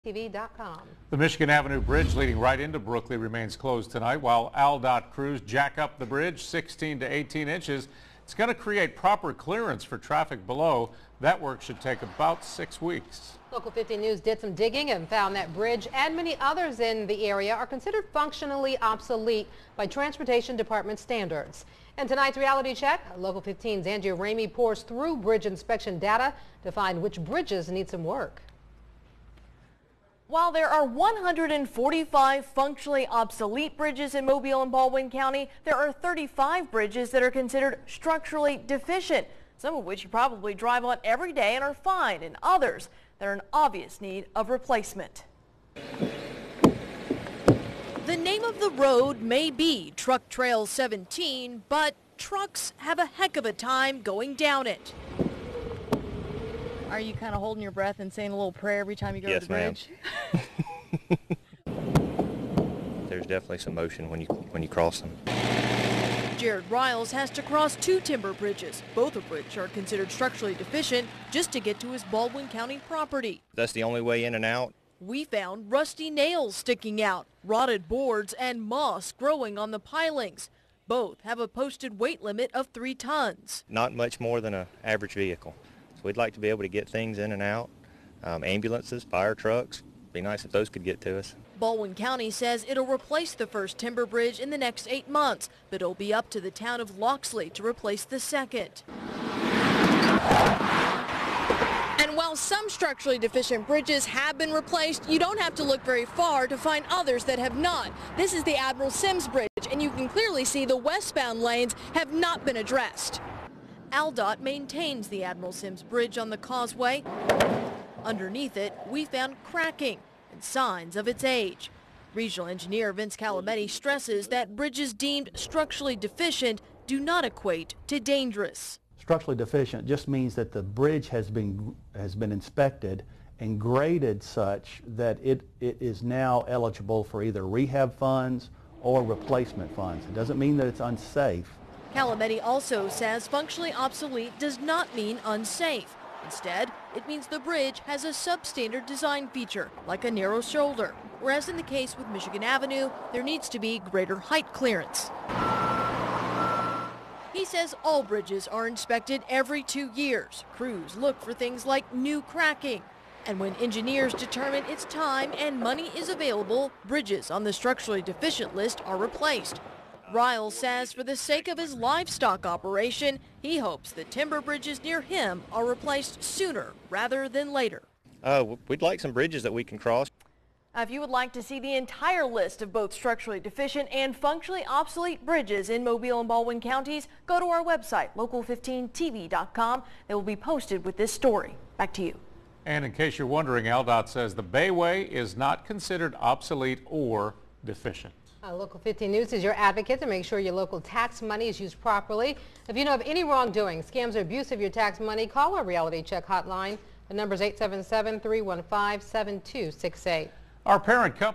TV.com. The Michigan Avenue Bridge leading right into Brooklyn remains closed tonight while ALDOT crews jack up the bridge 16 to 18 inches. It's going to create proper clearance for traffic below. That work should take about 6 weeks. Local 15 News did some digging and found that bridge and many others in the area are considered functionally obsolete by Transportation Department standards. And tonight's reality check, Local 15's Andrea Ramey pours through bridge inspection data to find which bridges need some work. While there are 145 functionally obsolete bridges in Mobile and Baldwin County, there are 35 bridges that are considered structurally deficient, some of which you probably drive on every day and are fine, and others that are in obvious need of replacement. The name of the road may be Truck Trail 17, but trucks have a heck of a time going down it. Are you kind of holding your breath and saying a little prayer every time you go to the bridge? Yes, ma'am. There's definitely some motion when you cross them. Jared Riles has to cross 2 timber bridges, both of which are considered structurally deficient, just to get to his Baldwin County property. That's the only way in and out. We found rusty nails sticking out, rotted boards, and moss growing on the pilings. Both have a posted weight limit of 3 tons. Not much more than an average vehicle. So we'd like to be able to get things in and out. Ambulances, fire trucks, be nice if those could get to us. Baldwin County says it'll replace the first timber bridge in the next 8 months, but it'll be up to the town of Loxley to replace the second. And while some structurally deficient bridges have been replaced, you don't have to look very far to find others that have not. This is the Admiral Sims Bridge, and you can clearly see the westbound lanes have not been addressed. ALDOT maintains the Admiral Sims Bridge on the causeway. Underneath it, we found cracking and signs of its age. Regional engineer Vince Calametti stresses that bridges deemed structurally deficient do not equate to dangerous. Structurally deficient just means that the bridge has been inspected and graded such that it is now eligible for either rehab funds or replacement funds. It doesn't mean that it's unsafe. Calametti also says functionally obsolete does not mean unsafe. Instead, it means the bridge has a substandard design feature, like a narrow shoulder, whereas in the case with Michigan Avenue, there needs to be greater height clearance. He says all bridges are inspected every 2 years. Crews look for things like new cracking. And when engineers determine it's time and money is available, bridges on the structurally deficient list are replaced. Riles says for the sake of his livestock operation, he hopes the timber bridges near him are replaced sooner rather than later. We'd like some bridges that we can cross. If you would like to see the entire list of both structurally deficient and functionally obsolete bridges in Mobile and Baldwin counties, go to our website, local15tv.com. They will be posted with this story. Back to you. And in case you're wondering, ALDOT says the Bayway is not considered obsolete or deficient. Local 15 News is your advocate to make sure your local tax money is used properly. If you know of any wrongdoing, scams, or abuse of your tax money, call our Reality Check hotline. The number is 877-315-7268. Our parent company